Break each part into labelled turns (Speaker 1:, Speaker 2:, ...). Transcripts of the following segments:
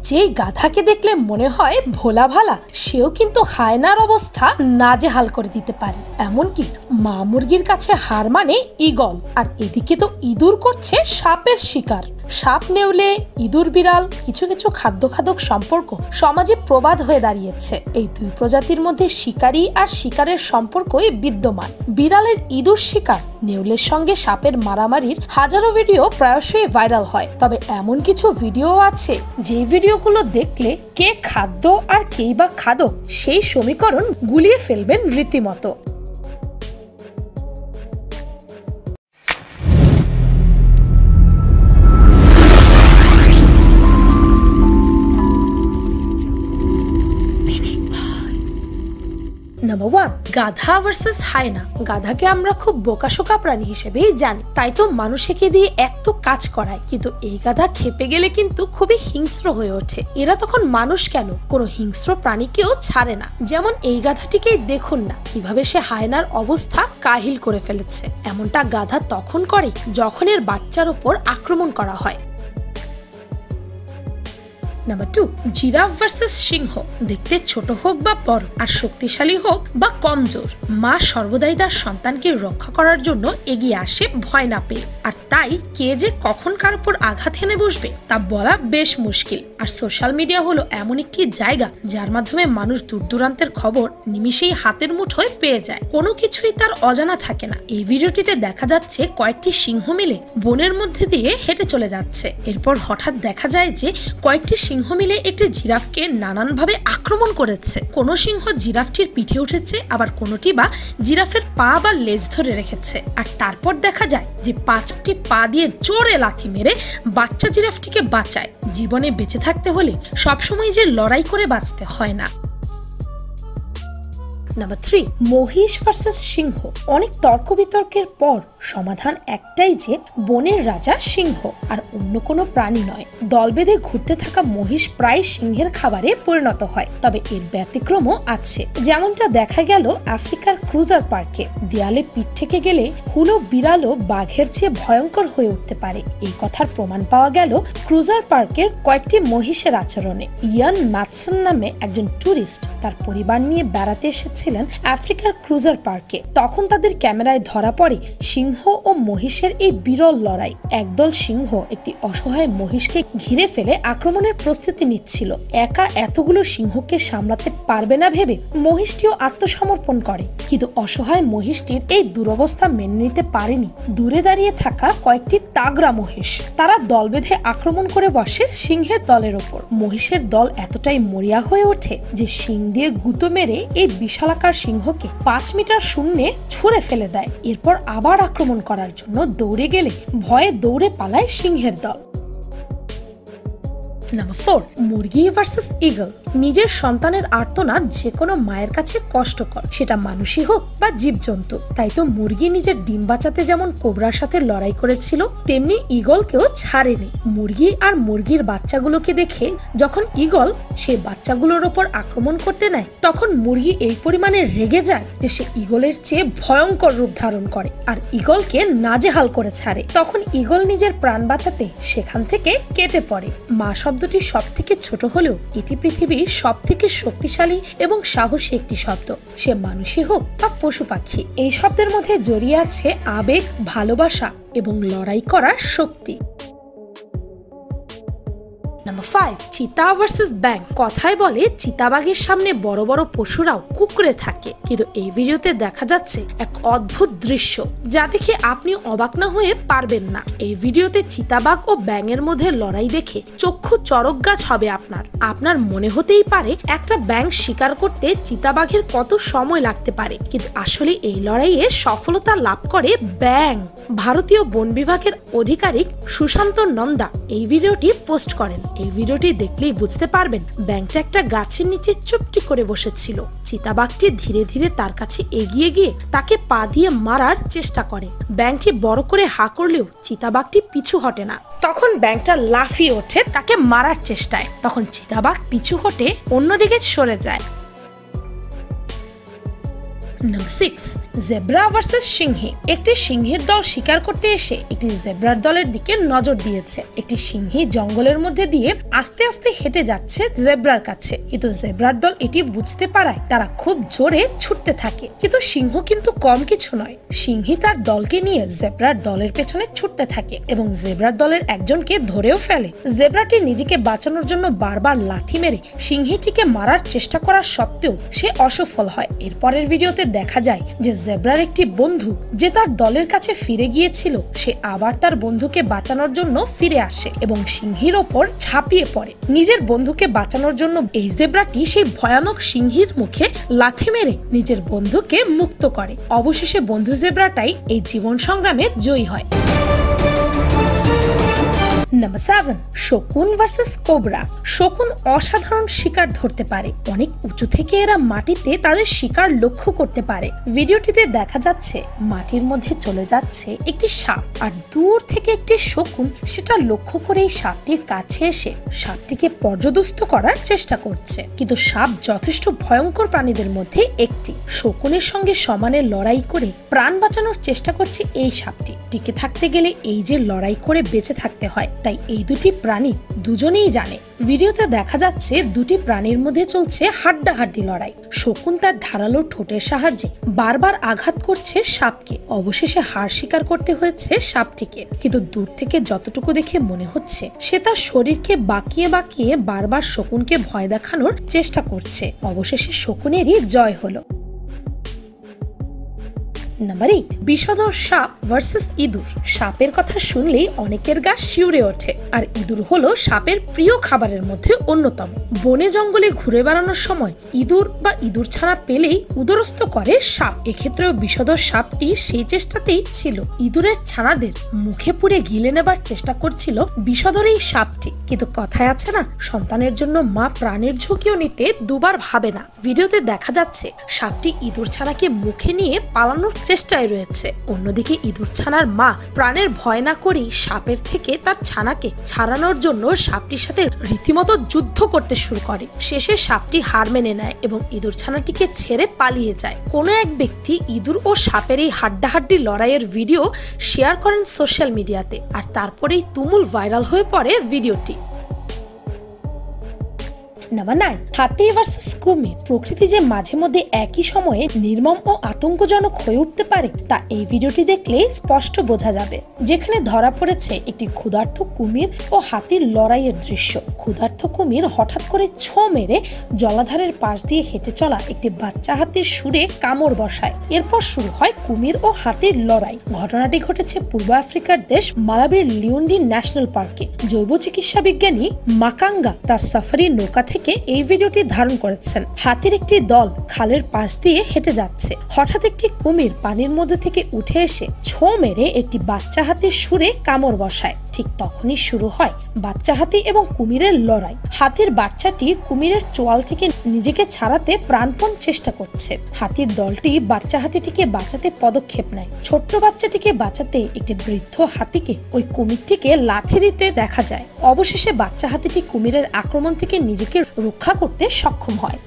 Speaker 1: যেই গাধাকে দেখলে মনে হয় ভোলা ভালা, সেও কিন্তু হায়নার অবস্থা নাজেহাল করে দিতে পারে। এমনকি মা মুরগির কাছে হার মানে ঈগল, আর এদিকে তো ইঁদুর করছে সাপের শিকার। সাপ নেউলে, ইঁদুর বিড়াল, কিছু কিছু খাদ্যখাদক সম্পর্ক সমাজে প্রবাদ হয়ে দাঁড়িয়েছে। এই দুই প্রজাতির মধ্যে শিকারী আর শিকারের সম্পর্কই বিদ্যমান। বিড়ালের ইঁদুর শিকার, নেউলের সঙ্গে সাপের মারামারির হাজারো ভিডিও প্রায়শই ভাইরাল হয়। তবে এমন কিছু ভিডিও আছে যে ভিডিওগুলো দেখলে কে খাদ্য আর কেই বা খাদক সেই সমীকরণ গুলিয়ে ফেলবেন রীতিমতো। নাম্বার 1, গাধা ভার্সেস হায়না। গাধাকে আমরা খুব বোকাশোকা প্রাণী হিসেবেই জানি, তাই তো মানুষকে দিয়ে এত কাজ করায়। কিন্তু এই গাধা খেপে গেলে কিন্তু খুবই হিংস্র হয়ে ওঠে। এরা তখন মানুষ কেন, কোনো হিংস্র প্রাণীকেও ছাড়ে না। যেমন এই গাধাটিকেই দেখুন না কিভাবে সে হায়নার অবস্থা কাহিল করে ফেলেছে। এমনটা গাধা তখন করে যখন এর বাচ্চার ওপর আক্রমণ করা হয়। নাম্বার 2, জিরাফ ভার্সেস সিংহ। দেখতে ছোট হোক বা বড়, আর শক্তিশালী হোক বা কমজোর, মা সর্বদাই তার সন্তানকে রক্ষা করার জন্য এগিয়ে আসে ভয় না পেয়ে। আর তাই কে যে কখন কার উপর আঘাত হেনে বসবে তা বলা বেশ মুশকিল। আর সোশ্যাল মিডিয়া হলো এমন একটি জায়গা যার মাধ্যমে মানুষ দূর দূরান্তের খবর নিমিষেই হাতের মুঠোয় পেয়ে যায়, কোনো কিছুই তার অজানা থাকে না। এই ভিডিওটিতে দেখা যাচ্ছে কয়েকটি সিংহ মিলে বনের মধ্যে দিয়ে হেঁটে চলে যাচ্ছে। এরপর হঠাৎ দেখা যায় যে কয়েকটি সিংহ মিলে একটি জিরাফকে নানানভাবে আক্রমণ করেছে। কোনো সিংহ জিরাফটির পিঠে উঠেছে, আবার কোনোটি বা জিরাফের পা বা লেজ ধরে রেখেছে। আর তারপর দেখা যায় যে 5টি পা দিয়ে জোরে লাথি মেরে বাচ্চা জিরাফটিকে বাঁচায়। জীবনে বেঁচে থাকতে হলে সবসময় যে লড়াই করে বাঁচতে হয় না। নাম্বার 3, মহিষ ভার্সেস সিংহ। অনেক তর্ক বিতর্কের পর সমাধান একটাই যে বনের রাজা সিংহ, আর অন্য কোনো প্রাণী নয়। দল বেঁধে ঘুরতে থাকা মহিষ প্রায় সিংহের খাবারে পরিণত হয়। তবে এর ব্যতিক্রমও আছে, যেমনটা দেখা গেল আফ্রিকার ক্রুজার পার্কে। দেয়ালে পিঠ থেকে গেলে হুলো বিড়ালও বাঘের চেয়ে ভয়ঙ্কর হয়ে উঠতে পারে। এই কথার প্রমাণ পাওয়া গেল ক্রুজার পার্কের কয়েকটি মহিষের আচরণে। ইয়ান ম্যাথসন নামে একজন টুরিস্ট তার পরিবার নিয়ে বেড়াতে এসেছিলেন আফ্রিকার ক্রুজার পার্কে। তখন তাদের ক্যামেরায় ধরা পড়ে সিংহ ও মহিষের এই বিরল লড়াই। একদল সিংহ একটি অসহায় মহিষকে ঘিরে ফেলে আক্রমণের প্রস্তুতি নিচ্ছিল। একা এতগুলো সিংহকে সামলাতে পারবে না ভেবে মহিষটিও আত্মসমর্পণ করে। কিন্তু অসহায় মহিষটির এই দুরবস্থা মেনে নিতে পারেনি দূরে দাঁড়িয়ে থাকা কয়েকটি তাগড়া মহিষ। তারা দল বেঁধে আক্রমণ করে বসে সিংহের দলের ওপর। মহিষের দল এতটাই মরিয়া হয়ে ওঠে যে শিং দিয়ে গুঁতো মেরে এই বিশালাকার সিংহকে 5 মিটার শূন্যে ছুঁড়ে ফেলে দেয়। এরপর আবার আক্রমণ করার জন্য দৌড়ে গেলে ভয়ে দৌড়ে পালায় সিংহের দল। নাম্বার 4, মুরগি ভার্সেস ঈগল। নিজের সন্তানের আর্তনাদ যে কোনো মায়ের কাছে কষ্টকর, সেটা মানুষই হোক বা জীবজন্তু। তাই তো মুরগি নিজের ডিম বাঁচাতে যেমন কোবরার সাথে লড়াই করেছিল, তেমনি ঈগলকেও ছাড়েনি। মুরগি আর মুরগির বাচ্চাগুলোকে দেখে যখন ঈগল সেই বাচ্চাগুলোর ওপর আক্রমণ করতে নেয়, তখন মুরগি এই পরিমাণে রেগে যায় যে সে ঈগলের চেয়ে ভয়ঙ্কর রূপ ধারণ করে আর ঈগলকে নাজেহাল করে ছাড়ে। তখন ঈগল নিজের প্রাণ বাঁচাতে সেখান থেকে কেটে পড়ে। মা শব্দটি সব থেকে ছোট হলেও এটি পৃথিবীর সব থেকে শক্তিশালী এবং সাহসী একটি শব্দ, সে মানুষই হোক বা পশু পাখি। এই শব্দের মধ্যে জড়িয়ে আছে আবেগ, ভালোবাসা এবং লড়াই করার শক্তি। নাম্বার 5, চিতা ভার্সেস ব্যাং। কথায় বলে চিতাবাঘের সামনে বড় বড় পশুরাও কুঁকড়ে থাকে, কিন্তু এই ভিডিওতে দেখা যাচ্ছে এক অদ্ভুত দৃশ্য যা দেখে আপনি অবাক না হয়ে পারবেন না। এই ভিডিওতে চিতাবাঘ ও ব্যাঙের মধ্যে লড়াই দেখে চক্ষু চরক গাছ হবে আপনার মনে হতেই পারে একটা ব্যাঙ শিকার করতে চিতাবাঘের কত সময় লাগতে পারে, কিন্তু আসলে এই লড়াইয়ে সফলতা লাভ করে ব্যাঙ। ভারতীয় বন বিভাগের আধিকারিক সুশান্ত নন্দা এই ভিডিওটি পোস্ট করেন। এই ভিডিওটি দেখলেই বুঝতে পারবেন ব্যাঙটা একটা গাছের নিচে চুপটি করে বসেছিল। চিতাবাঘটি ধীরে ধীরে তার কাছে এগিয়ে গিয়ে তাকে পা দিয়ে মারার চেষ্টা করে। ব্যাঙটি বড় করে হা করলেও চিতাবাঘটি পিছু হটে না। তখন ব্যাঙটা লাফিয়ে ওঠে তাকে মারার চেষ্টায়। তখন চিতাবাঘ পিছু হটে অন্যদিকে সরে যায়। Number 6, zebra versus সিংহী। একটি সিংহের দল শিকার করতে এসে একটি জেব্রার দলের দিকে নজর দিয়েছে। একটি সিংহী জঙ্গলের মধ্যে দিয়ে আস্তে আস্তে হেঁটে যাচ্ছে জেব্রার কাছে, কিন্তু জেব্রার দল এটি বুঝতে পারায় তারা খুব জোরে ছুটতে থাকে। কিন্তু সিংহ কিন্তু কম কিছু নয়, সিংহী তার দলকে নিয়ে জেব্রার দলের পেছনে ছুটতে থাকে এবং জেব্রার দলের একজনকে ধরেও ফেলে। জেব্রাটি নিজেকে বাঁচানোর জন্য বারবার লাথি মেরে সিংহীটিকে মারার চেষ্টা করার সত্ত্বেও সে অসফল হয়। এরপরের ভিডিওতে দেখা যায় যে জেব্রার একটি বন্ধু যে তার দলের কাছে ফিরে গিয়েছিল, সে আবার তার বন্ধুকে বাঁচানোর জন্য ফিরে আসে এবং সিংহীর ওপর ঝাঁপিয়ে পড়ে। নিজের বন্ধুকে বাঁচানোর জন্য এই জেব্রাটি সেই ভয়ানক সিংহীর মুখে লাথি মেরে নিজের বন্ধুকে মুক্ত করে। অবশেষে বন্ধু জেব্রাটাই এই জীবন সংগ্রামে জয়ী হয়। নাম্বার 7, শকুন ভার্সেস কোবরা। শকুন অসাধারণ শিকার ধরতে পারে। অনেক উঁচু থেকে এরা মাটিতে তাদের শিকার লক্ষ্য করতে পারে। ভিডিওটিতে দেখা যাচ্ছে মাটির মধ্যে চলে যাচ্ছে একটি সাপ, আর দূর থেকে একটি শকুন সেটা লক্ষ্য করে এই সাপটির কাছে এসে সাপটিকে পর্যদস্ত করার চেষ্টা করছে। কিন্তু সাপ যথেষ্ট ভয়ঙ্কর প্রাণীদের মধ্যে একটি। শকুনের সঙ্গে সমানে লড়াই করে প্রাণ বাঁচানোর চেষ্টা করছে এই সাপটি। টিকে থাকতে গেলে এই যে লড়াই করে বেঁচে থাকতে হয়, তাই এই দুটি প্রাণী দুজনেই জানে। ভিডিওতে দেখা যাচ্ছে দুটি প্রাণীর মধ্যে চলছে হাড্ডাহাড্ডি লড়াই। শকুন তার ধারালো ঠোঁটের সাহায্যে বারবার আঘাত করছে সাপকে। অবশেষে হার স্বীকার করতে হয়েছে সাপটিকে, কিন্তু দূর থেকে যতটুকু দেখে মনে হচ্ছে সে তার শরীরকে বাঁকিয়ে বাঁকিয়ে বারবার শকুনকে ভয় দেখানোর চেষ্টা করছে। অবশেষে শকুনেরই জয় হলো। নাম্বার 8, বিষধর সাপ ভার্সেস ইঁদুর। সাপের কথা শুনলেই অনেকের গা শিউরে ওঠে, আর ইঁদুর হলো সাপের প্রিয় খাবারের মধ্যে অন্যতম। বনে জঙ্গলে ঘুরে বেড়ানোর সময় ইঁদুর বা ইঁদুর ছানা পেলেই উদরস্থ করে সাপ। এক্ষেত্রেও বিষধর সাপটি সেই চেষ্টাতেই ছিল। ইঁদুরের ছানাদের মুখে পুড়ে গিলে নেবার চেষ্টা করছিল বিষধর এই সাপটি। কিন্তু কথায় আছে না, সন্তানের জন্য মা প্রাণের ঝুঁকিও নিতে দুবার ভাবে না। ভিডিওতে দেখা যাচ্ছে সাপটি ইঁদুর ছানাকে মুখে নিয়ে পালানোর চেষ্টায় রয়েছে। অন্যদিকে ইঁদুর ছানার মা প্রাণের ভয় না করেই সাপের থেকে তার ছানাকে ছাড়ানোর জন্য সাপটির সাথে রীতিমতো যুদ্ধ করতে শুরু করে। শেষে সাপটি হার মেনে নেয় এবং ইঁদুর ছানাটিকে ছেড়ে পালিয়ে যায়। কোনো এক ব্যক্তি ইঁদুর ও সাপের এই হাড্ডাহাড্ডি লড়াইয়ের ভিডিও শেয়ার করেন সোশ্যাল মিডিয়াতে, আর তারপরেই তুমুল ভাইরাল হয়ে পড়ে ভিডিওটি। নাম্বার 9, হাতি ভার্সেস কুমির। প্রকৃতি যে মাঝে মধ্যে একই সময়ে নির্মম ও আতঙ্কজনক হয়ে উঠতে পারে তা এই ভিডিওটি দেখলে স্পষ্ট বোঝা যাবে। যেখানে ধরা পড়েছে একটি ক্ষুধার্ত কুমির ও হাতির লড়াইয়ের দৃশ্য। ক্ষুধার্ত কুমির হঠাৎ করে ছোঁ মেরে জলাধারের পাশ দিয়ে হেঁটে চলা একটি বাচ্চা হাতির সুরে কামড় বসায়। এরপর শুরু হয় কুমির ও হাতির লড়াই। ঘটনাটি ঘটেছে পূর্ব আফ্রিকার দেশ মালাবির লিওন্ডি ন্যাশনাল পার্কে। জৈব চিকিৎসা বিজ্ঞানী মাকাঙ্গা তার সাফারি নৌকা থেকে এই ভিডিওটি ধারণ করেছেন। হাতির একটি দল খালের পাশ দিয়ে হেঁটে যাচ্ছে। হঠাৎ একটি কুমির পানির মধ্যে থেকে উঠে এসে ছোঁ মেরে একটি বাচ্চা হাতির সুরে কামড় বসায়। ঠিক তখনই শুরু হয় বাচ্চা হাতি এবং কুমিরের লড়াই। হাতির বাচ্চাটি কুমিরের চোয়াল থেকে নিজেকে ছাড়াতে প্রাণপণ চেষ্টা করছে। হাতির দলটি বাচ্চা হাতিটিকে বাঁচাতে পদক্ষেপ নেয়। ছোট্ট বাচ্চাটিকে বাঁচাতে একটি বৃদ্ধ হাতিকে ওই কুমিরটিকে লাথি দিতে দেখা যায়। অবশেষে বাচ্চা হাতিটি কুমিরের আক্রমণ থেকে নিজেকে রক্ষা করতে সক্ষম হয়।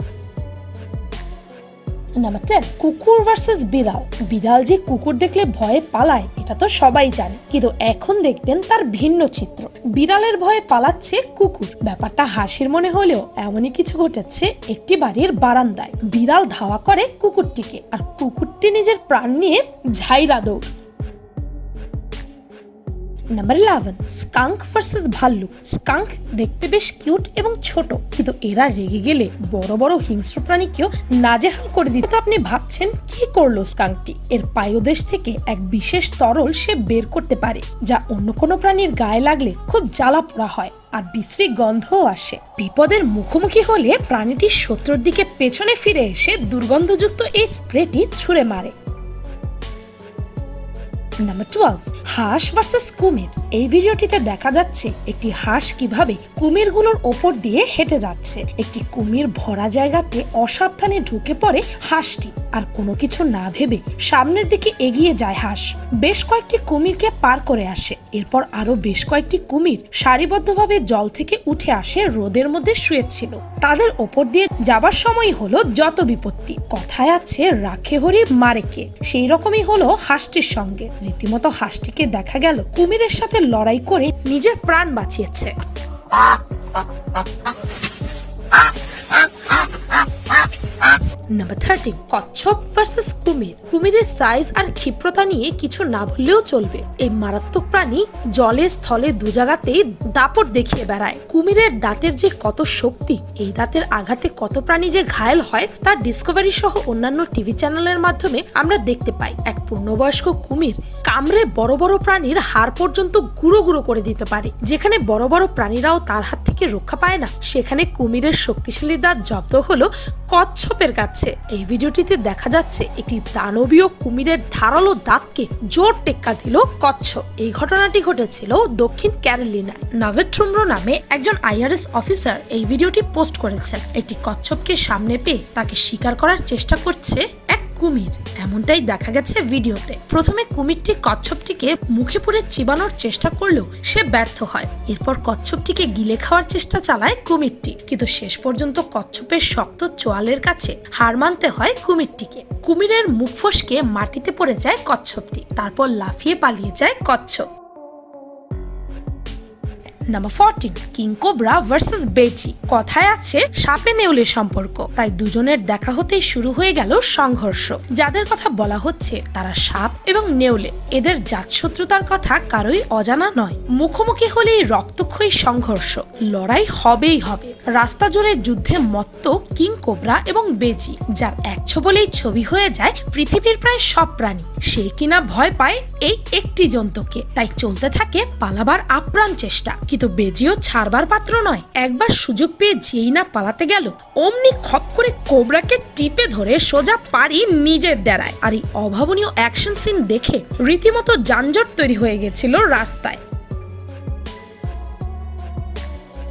Speaker 1: নাম্বার 10, কুকুর ভার্সেস বিড়াল। বিড়াল যে কুকুর দেখলে ভয়ে পালায় এটা তো সবাই জানে, কিন্তু এখন দেখবেন তার ভিন্ন চিত্র। বিড়ালের ভয়ে পালাচ্ছে কুকুর। ব্যাপারটা হাসির মনে হলেও এমনই কিছু ঘটেছে একটি বাড়ির বারান্দায়। বিড়াল ধাওয়া করে কুকুরটিকে, আর কুকুরটি নিজের প্রাণ নিয়ে ঝাইরা দৌড়। নাম্বার 11, স্কাঙ্ক ভার্সেস ভাল্লুক। স্কাঙ্ক দেখতে বেশ কিউট এবং ছোট, কিন্তু এরা রেগে গেলে বড় বড় হিংস্র প্রাণীকেও নাজেহাল করে দিত। তো আপনি ভাবছেন কি করলো স্কাঙ্কটি? এর পায়োদেশ থেকে এক বিশেষ তরল সে বের করতে পারে, যা অন্য কোনো প্রাণীর গায়ে লাগলে খুব জ্বালা পোড়া হয় আর বিশ্রী গন্ধও আসে। বিপদের মুখোমুখি হলে প্রাণীটি শত্রুর দিকে পেছনে ফিরে এসে দুর্গন্ধযুক্ত এই স্প্রেটি ছুঁড়ে মারে। নাম্বার 12, হাঁস ভার্সেস কুমির। এই ভিডিওটিতে দেখা যাচ্ছে একটি হাঁস কিভাবে কুমিরগুলোর ওপর দিয়ে হেঁটে যাচ্ছে। একটি কুমির ভরা জায়গাতে অসাবধানে ঢুকে পড়ে হাঁসটি, আর কোনো কিছু না ভেবে সামনের দিকে এগিয়ে যায় হাঁস। বেশ কয়েকটি কুমিরকে পার করে আসে। এরপর আরো বেশ কয়েকটি কুমির সারিবদ্ধভাবে জল থেকে উঠে আসে রোদের মধ্যে শুয়েছিল। তাদের ওপর দিয়ে যাবার সময় হলো যত বিপত্তি। কথায় আছে রাখে হরি মারে কে, সেই রকমই হলো হাঁসটির সঙ্গে। রীতিমতো হাঁসটিকে দেখা গেল কুমিরের সাথে লড়াই করে নিজের প্রাণ বাঁচিয়েছে। নাম্বার 13, কচ্ছপ ভার্সেস কুমির। কুমিরের সাইজ আর ক্ষিপ্রতা নিয়ে কিছু না বললেও চলবে। এই মারাত্মক প্রাণী জলে স্থলে দু জায়গাতেই দাপট দেখিয়ে বেড়ায়। কুমিরের দাঁতের যে কত শক্তি, এই দাঁতের আঘাতে কত প্রাণী যে ঘায়েল হয় তার ডিসকভারি সহ অন্যান্য টিভি চ্যানেলের মাধ্যমে আমরা দেখতে পাই। এক পূর্ণবয়স্ক কুমির কামড়ে বড় বড় প্রাণীর হাড় পর্যন্ত গুঁড়ো গুঁড়ো করে দিতে পারে। যেখানে বড় বড় প্রাণীরাও তার হাত থেকে রক্ষা পায় না, সেখানে কুমিরের শক্তিশালী দাঁত জব্দ হলো কচ্ছপের কাছে। এই ভিডিওটিতে দেখা যাচ্ছে একটি দানবীয় কুমিরের ধারালো দাঁতকে জোর টেক্কা দিল কচ্ছপ। এই ঘটনাটি ঘটেছিল দক্ষিণ ক্যারোলিনায়। নাভেট্রুমরো নামে একজন IRS অফিসার এই ভিডিওটি পোস্ট করেছেন। একটি কচ্ছপকে সামনে পেয়ে তাকে শিকার করার চেষ্টা করছে এক কুমির, এমনটাই দেখা গেছে ভিডিওতে। প্রথমে কুমিরটি কচ্ছপটিকে মুখে পুরে চিবানোর চেষ্টা করলেও সে ব্যর্থ হয়। এরপর কচ্ছপটিকে গিলে খাওয়ার চেষ্টা চালায় কুমিরটি, কিন্তু শেষ পর্যন্ত কচ্ছপের শক্ত চোয়ালের কাছে হার মানতে হয় কুমিরটিকে। কুমিরের মুখ ফসকে মাটিতে পড়ে যায় কচ্ছপটি, তারপর লাফিয়ে পালিয়ে যায় কচ্ছপ। নাম্বার 14, কিং কোবরা ভার্সেস বেজি। কথায় আছে সাপে নেউলের সম্পর্ক, তাই দুজনের দেখা হতেই শুরু হয়ে গেল সংঘর্ষ। যাদের কথা বলা হচ্ছে তারা সাপ এবং নেউলে, এদের জাতশত্রুতার কথা কারোই অজানা নয়। মুখোমুখি হলেই রক্তক্ষয়ী সংঘর্ষ, লড়াই হবেই হবে। রাস্তা জুড়ে যুদ্ধে মত্ত কিং কোবরা এবং বেজি, যার এক ছোবলেই ছবি হয়ে যায় পৃথিবীর প্রায় সব প্রাণী। সে কিনা ভয় পায় এই একটি জন্তুকে, তাই চলতে থাকে পালাবার আপ্রাণ চেষ্টা। কিন্তু বেজিও ছাড়বার পাত্র নয়। একবার সুযোগ পেয়ে যেই না পালাতে গেল, অমনি খপ করে কোবরাকে টিপে ধরে সোজা পারি নিজের ডেরায়। আর এই অভাবনীয় অ্যাকশন সিন দেখে রীতিমতো যানজট তৈরি হয়ে গেছিল রাস্তায়।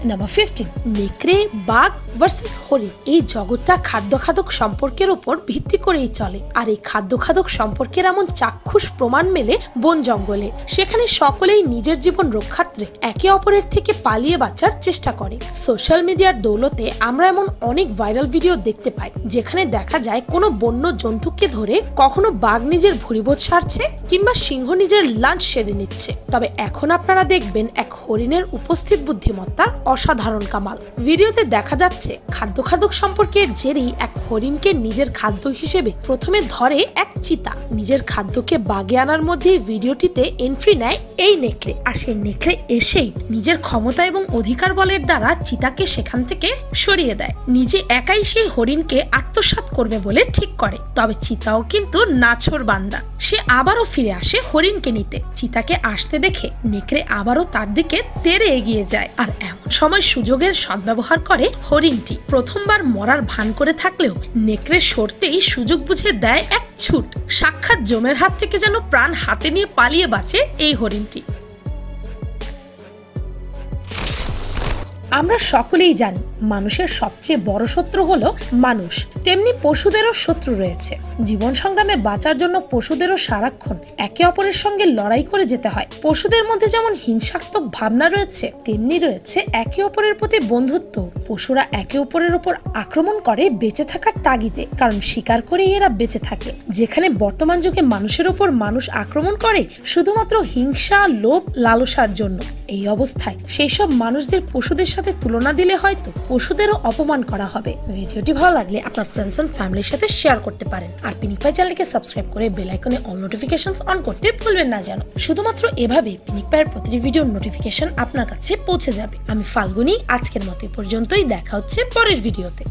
Speaker 1: নাম্বার 15, নেকড়ে বাঘ ভার্সেস হরিণ। এই জগৎটা খাদ্য খাদক সম্পর্কের উপর ভিত্তি করেই চলে। আর এই খাদ্য খাদক সম্পর্কের এমন চাক্ষুষ প্রমাণ মেলে বন জঙ্গলে। সেখানে সকলেই নিজের জীবন রক্ষার্থে একে অপরের থেকে পালিয়ে বাঁচার চেষ্টা করে। সোশ্যাল মিডিয়ার দৌলতে আমরা এমন অনেক ভাইরাল ভিডিও দেখতে পাই, যেখানে দেখা যায় কোনো বন্য জন্তুকে ধরে কখনো বাঘ নিজের ভুরিভোজ সারছে, কিংবা সিংহ নিজের লাঞ্চ সেরে নিচ্ছে। তবে এখন আপনারা দেখবেন এক হরিণের উপস্থিত বুদ্ধিমত্তার অসাধারণ কামাল। ভিডিওতে দেখা যাচ্ছে খাদ্য খাদক সম্পর্কের জেরেই এক হরিণকে নিজের খাদ্য হিসেবে প্রথমে ধরে এক চিতা। নিজের খাদ্যকে বাগে আনার মধ্যে ভিডিওটিতে এন্ট্রি নেয় এই নেকড়ে। আর সেই নেকড়ে এসেই নিজের ক্ষমতা এবং অধিকার বলের দ্বারা চিতাকে সেখান থেকে সরিয়ে দেয়। নিজে একাই সেই হরিণকে আত্মসাৎ করবে বলে ঠিক করে। তবে চিতাও কিন্তু নাছোড় বান্দা, সে আবারও ফিরে আসে হরিণকে নিতে। চিতাকে আসতে দেখে নেকড়ে আবারও তার দিকে তেড়ে এগিয়ে যায়। আর এমন সময় সুযোগের সদ্ব্যবহার করে হরিণটি। প্রথমবার মরার ভান করে থাকলেও নেকড়ে সরতেই সুযোগ বুঝে দেয় এক ছুট। সাক্ষাৎ জমের হাত থেকে যেন প্রাণ হাতে নিয়ে পালিয়ে বাঁচে এই হরিণটি। আমরা সকলেই জানি মানুষের সবচেয়ে বড় শত্রু হলো মানুষ, তেমনি পশুদেরও শত্রু রয়েছে। জীবন সংগ্রামে বাঁচার জন্য পশুদেরও সারাক্ষণ একে অপরের সঙ্গে লড়াই করে যেতে হয়। পশুদের মধ্যে যেমন হিংসাত্মক ভাবনা রয়েছে, তেমনি রয়েছে একে অপরের প্রতি বন্ধুত্ব। পশুরা একে অপরের উপর আক্রমণ করে বেঁচে থাকার তাগিদে, কারণ শিকার করেই এরা বেঁচে থাকে। যেখানে বর্তমান যুগে মানুষের উপর মানুষ আক্রমণ করে শুধুমাত্র হিংসা, লোভ, লালসার জন্য। এই অবস্থায় সেই সব মানুষদের পশুদের সাথে তুলনা দিলে হয়তো পশুদেরও অপমান করা হবে। ভিডিওটি ভালো লাগলে আপনার ফ্রেন্ডস এন্ড ফ্যামিলির সাথে শেয়ার করতে পারেন। আর পিনিক পাই চ্যানেলকে সাবস্ক্রাইব করে বেল আইকনে অল নোটিফিকেশনস অন করতে ভুলবেন না যেন। শুধুমাত্র এভাবে পিনিক পাইয়ের প্রতিটি ভিডিওর নোটিফিকেশন আপনার কাছে পৌঁছে যাবে। আমি ফাল্গুনি, আজকের মতো পর্যন্তই। দেখা হচ্ছে পরের ভিডিওতে।